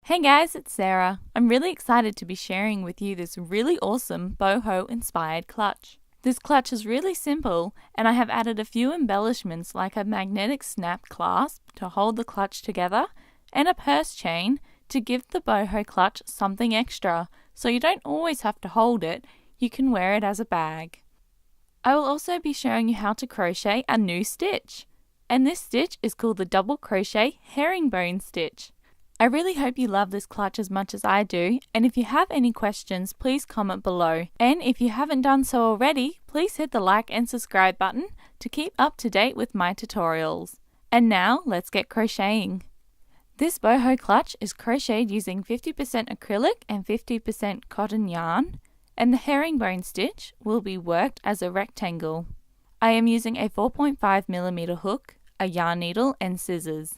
Hey guys, it's Sarah. I'm really excited to be sharing with you this really awesome boho inspired clutch. This clutch is really simple and I have added a few embellishments like a magnetic snap clasp to hold the clutch together and a purse chain to give the boho clutch something extra so you don't always have to hold it, you can wear it as a bag. I will also be showing you how to crochet a new stitch, and this stitch is called the double crochet herringbone stitch. I really hope you love this clutch as much as I do, and if you have any questions, please comment below. And if you haven't done so already, please hit the like and subscribe button to keep up to date with my tutorials. And now, let's get crocheting. This boho clutch is crocheted using 50% acrylic and 50% cotton yarn, and the herringbone stitch will be worked as a rectangle. I am using a 4.5mm hook, a yarn needle and scissors.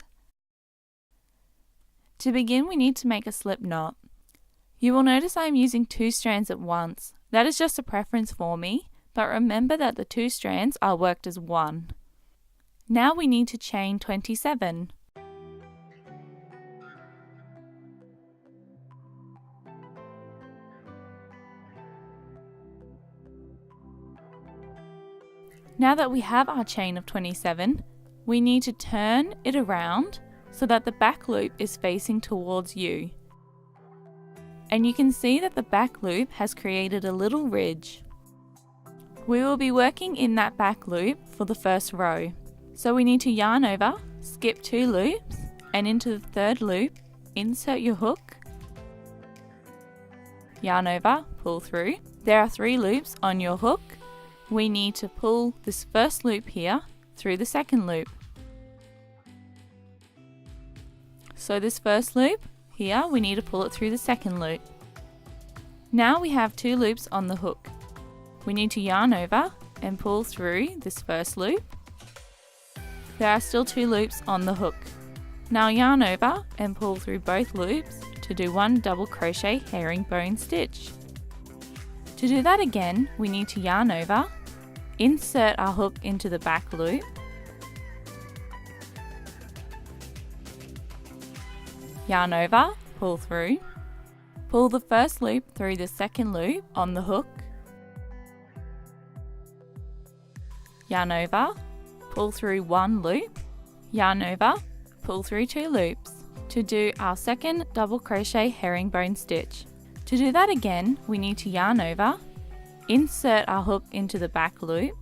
To begin, we need to make a slip knot. You will notice I am using 2 strands at once. That is just a preference for me, but remember that the 2 strands are worked as one. Now we need to chain 27. Now that we have our chain of 27, we need to turn it around so that the back loop is facing towards you. And you can see that the back loop has created a little ridge. We will be working in that back loop for the first row. So we need to yarn over, skip 2 loops, and into the 3rd loop, insert your hook, yarn over, pull through. There are 3 loops on your hook. We need to pull this first loop here through the 2nd loop. So this first loop, here we need to pull it through the 2nd loop. Now we have 2 loops on the hook. We need to yarn over and pull through this first loop. There are still 2 loops on the hook. Now yarn over and pull through both loops to do 1 double crochet herringbone stitch. To do that again, we need to yarn over, insert our hook into the back loop, yarn over, pull through, pull the first loop through the 2nd loop on the hook, yarn over, pull through 1 loop, yarn over, pull through 2 loops to do our 2nd double crochet herringbone stitch. To do that again, we need to yarn over, insert our hook into the back loop,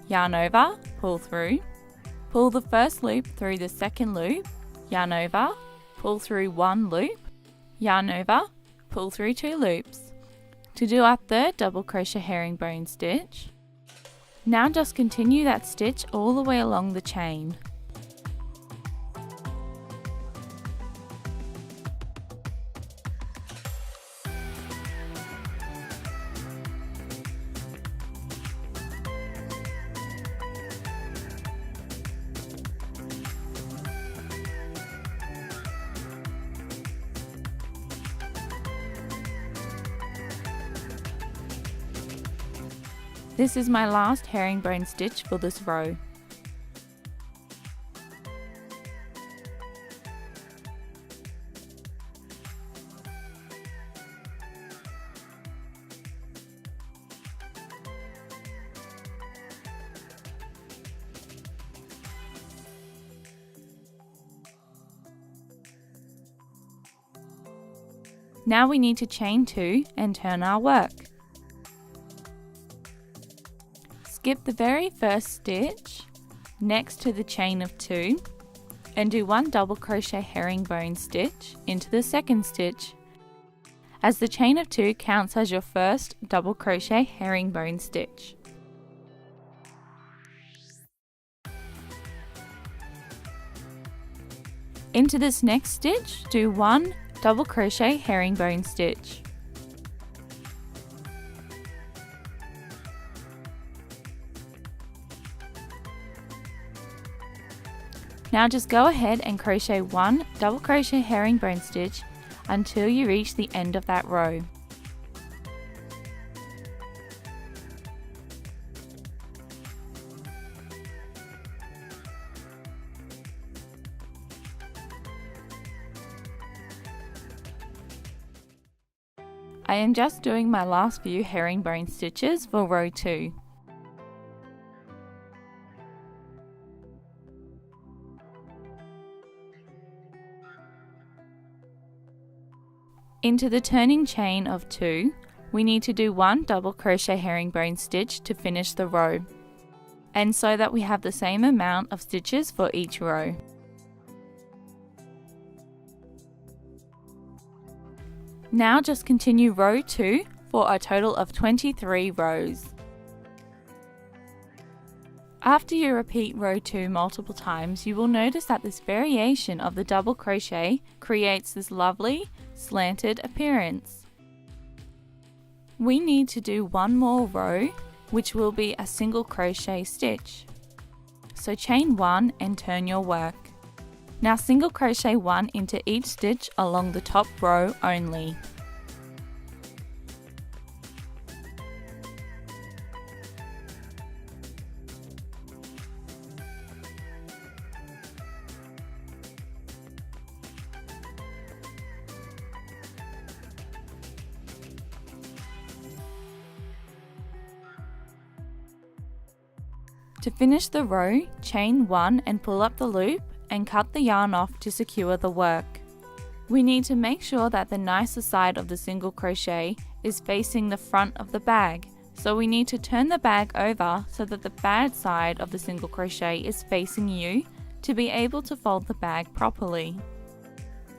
yarn over, pull through, pull the first loop through the 2nd loop, yarn over, pull through 1 loop, yarn over, pull through 2 loops to do our 3rd double crochet herringbone stitch. Now just continue that stitch all the way along the chain. This is my last herringbone stitch for this row. Now we need to chain 2 and turn our work. Skip the very first stitch next to the chain of 2 and do 1 double crochet herringbone stitch into the 2nd stitch, as the chain of 2 counts as your first double crochet herringbone stitch. Into this next stitch, do 1 double crochet herringbone stitch. Now just go ahead and crochet 1 double crochet herringbone stitch until you reach the end of that row. I am just doing my last few herringbone stitches for row 2. Into the turning chain of 2, we need to do 1 double crochet herringbone stitch to finish the row, and so that we have the same amount of stitches for each row. Now just continue row 2 for a total of 23 rows. After you repeat row 2 multiple times, you will notice that this variation of the double crochet creates this lovely slanted appearance. We need to do 1 more row, which will be a single crochet stitch. So chain 1 and turn your work. Now single crochet 1 into each stitch along the top row only. To finish the row, chain 1 and pull up the loop and cut the yarn off to secure the work. We need to make sure that the nicer side of the single crochet is facing the front of the bag, so we need to turn the bag over so that the bad side of the single crochet is facing you to be able to fold the bag properly.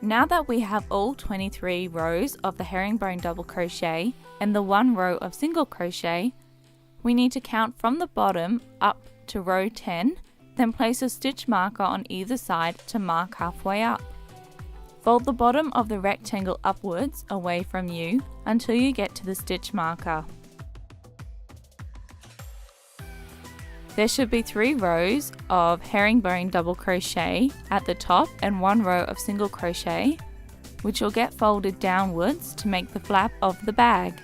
Now that we have all 23 rows of the herringbone double crochet and the 1 row of single crochet, we need to count from the bottom up to row 10, then place a stitch marker on either side to mark halfway up. Fold the bottom of the rectangle upwards away from you until you get to the stitch marker. There should be 3 rows of herringbone double crochet at the top and 1 row of single crochet, which will get folded downwards to make the flap of the bag.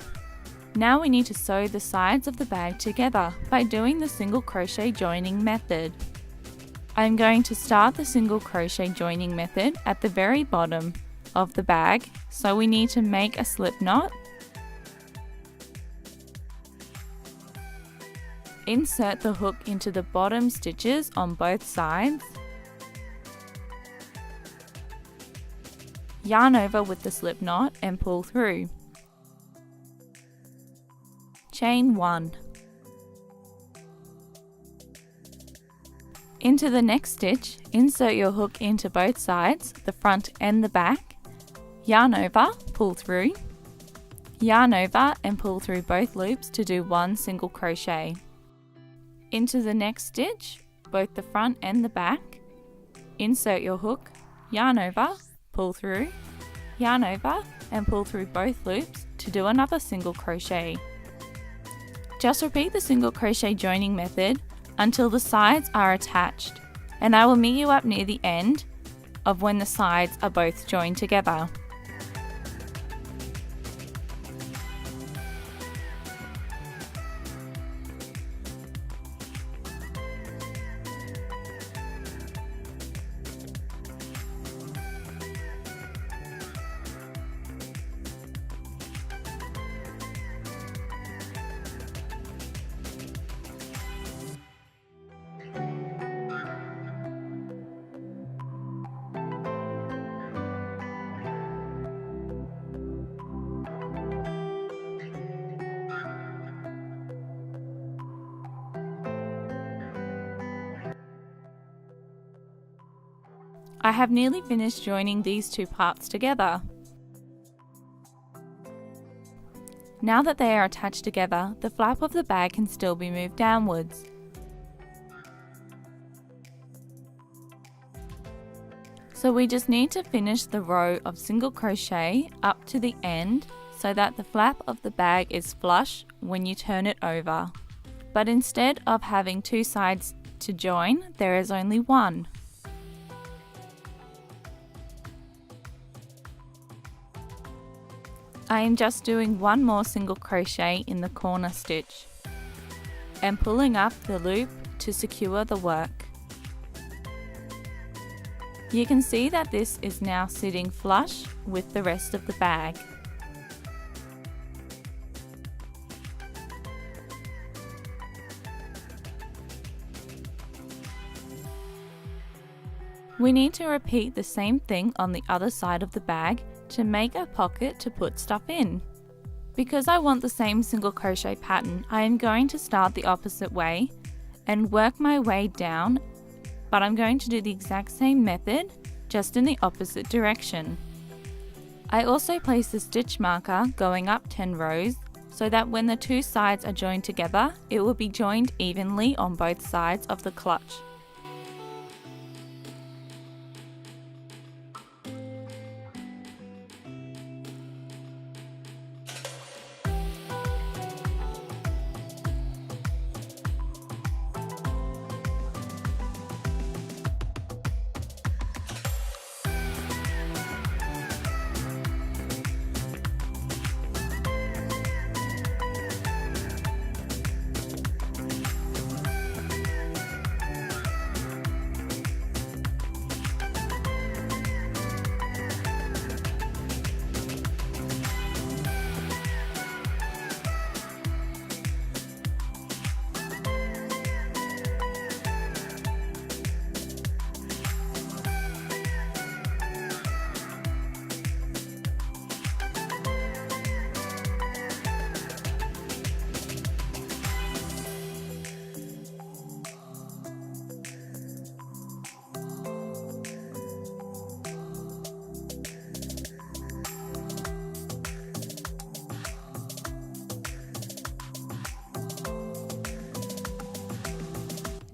Now we need to sew the sides of the bag together by doing the single crochet joining method. I'm going to start the single crochet joining method at the very bottom of the bag, so we need to make a slip knot, insert the hook into the bottom stitches on both sides, yarn over with the slip knot and pull through. Chain 1. Into the next stitch, insert your hook into both sides, the front and the back, yarn over, pull through, yarn over and pull through both loops to do 1 single crochet. Into the next stitch, both the front and the back, insert your hook, yarn over, pull through, yarn over and pull through both loops to do another single crochet. Just repeat the single crochet joining method until the sides are attached, and I will meet you up near the end of when the sides are both joined together. I have nearly finished joining these 2 parts together. Now that they are attached together, the flap of the bag can still be moved downwards. So we just need to finish the row of single crochet up to the end so that the flap of the bag is flush when you turn it over. But instead of having 2 sides to join, there is only 1. I am just doing 1 more single crochet in the corner stitch and pulling up the loop to secure the work. You can see that this is now sitting flush with the rest of the bag. We need to repeat the same thing on the other side of the bag to make a pocket to put stuff in. Because I want the same single crochet pattern, I am going to start the opposite way and work my way down, but I'm going to do the exact same method, just in the opposite direction. I also place the stitch marker going up 10 rows so that when the two sides are joined together, it will be joined evenly on both sides of the clutch.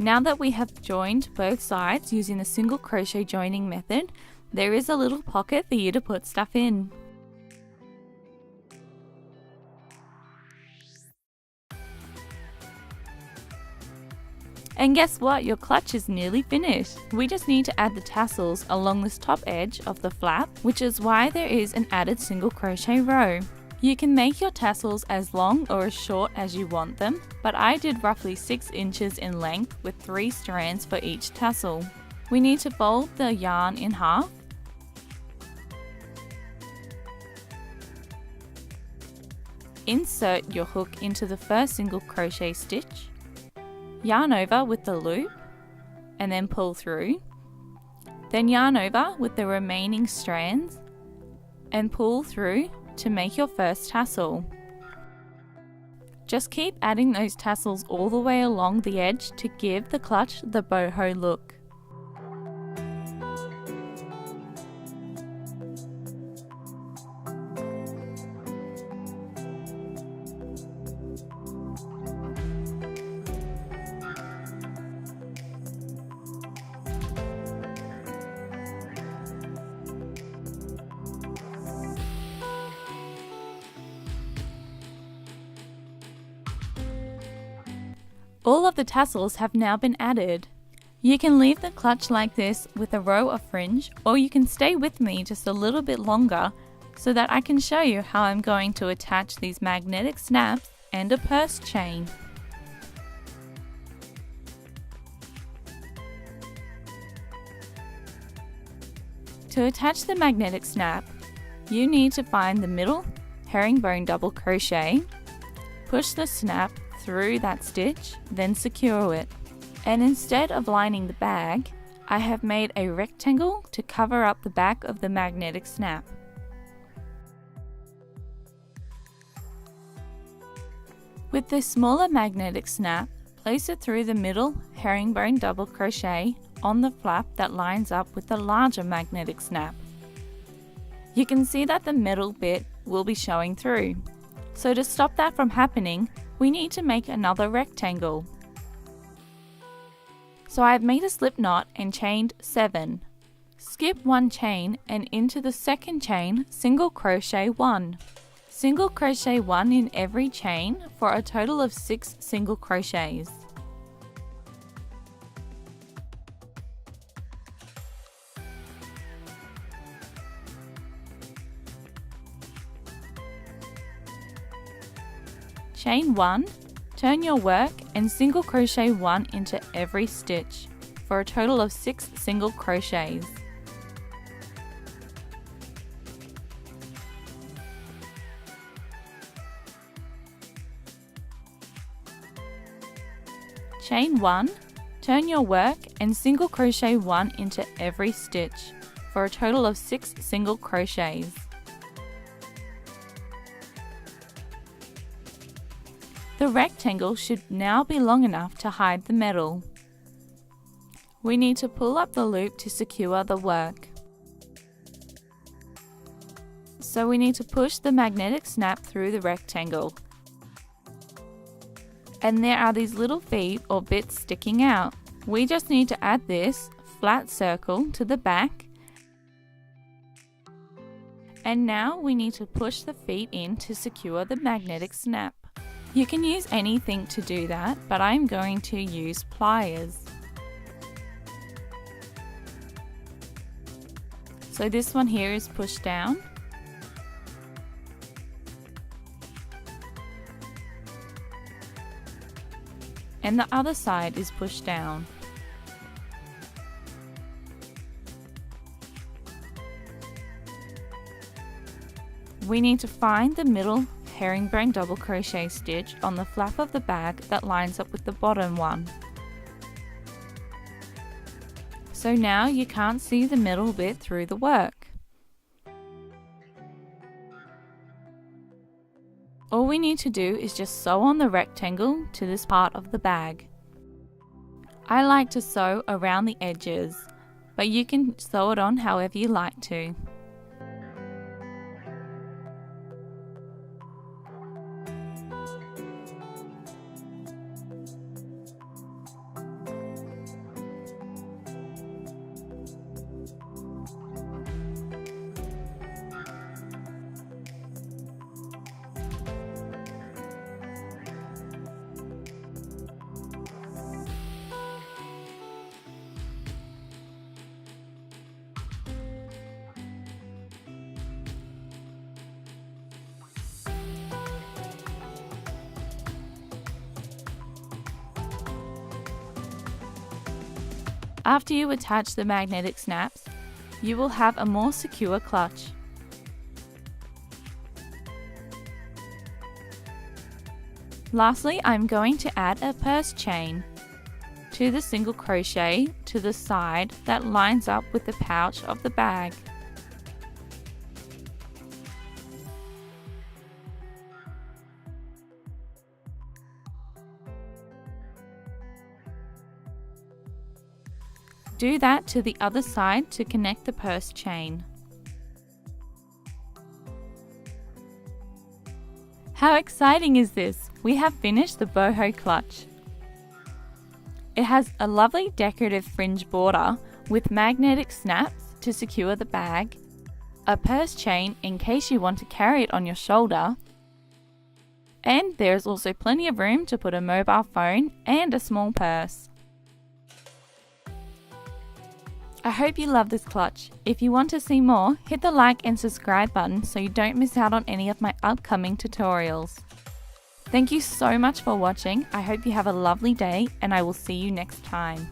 Now that we have joined both sides using the single crochet joining method, there is a little pocket for you to put stuff in. And guess what? Your clutch is nearly finished. We just need to add the tassels along this top edge of the flap, which is why there is an added single crochet row. You can make your tassels as long or as short as you want them, but I did roughly 6 inches in length with 3 strands for each tassel. We need to fold the yarn in half. Insert your hook into the first single crochet stitch, yarn over with the loop, and then pull through. Then yarn over with the remaining strands and pull through to make your first tassel. Just keep adding those tassels all the way along the edge to give the clutch the boho look. All of the tassels have now been added. You can leave the clutch like this with a row of fringe, or you can stay with me just a little bit longer so that I can show you how I'm going to attach these magnetic snaps and a purse chain. To attach the magnetic snap, you need to find the middle herringbone double crochet, push the snap through that stitch, then secure it. And instead of lining the bag, I have made a rectangle to cover up the back of the magnetic snap. With the smaller magnetic snap, place it through the middle herringbone double crochet on the flap that lines up with the larger magnetic snap. You can see that the middle bit will be showing through. So to stop that from happening, we need to make another rectangle. So I have made a slip knot and chained 7. Skip 1 chain and into the second chain single crochet 1. Single crochet 1 in every chain for a total of 6 single crochets. Chain 1, turn your work and single crochet 1 into every stitch for a total of 6 single crochets. Chain 1, turn your work and single crochet 1 into every stitch for a total of 6 single crochets. The rectangle should now be long enough to hide the metal. We need to pull up the loop to secure the work. So we need to push the magnetic snap through the rectangle. And there are these little feet or bits sticking out. We just need to add this flat circle to the back. And now we need to push the feet in to secure the magnetic snap. You can use anything to do that, but I'm going to use pliers. So this one here is pushed down. And the other side is pushed down. We need to find the middle herringbone double crochet stitch on the flap of the bag that lines up with the bottom one. So now you can't see the middle bit through the work. All we need to do is just sew on the rectangle to this part of the bag. I like to sew around the edges, but you can sew it on however you like to. After you attach the magnetic snaps, you will have a more secure clutch. Lastly, I'm going to add a purse chain to the single crochet to the side that lines up with the pouch of the bag. Do that to the other side to connect the purse chain. How exciting is this? We have finished the boho clutch. It has a lovely decorative fringe border with magnetic snaps to secure the bag, a purse chain in case you want to carry it on your shoulder, and there is also plenty of room to put a mobile phone and a small purse. I hope you love this clutch. If you want to see more, hit the like and subscribe button so you don't miss out on any of my upcoming tutorials. Thank you so much for watching. I hope you have a lovely day and I will see you next time.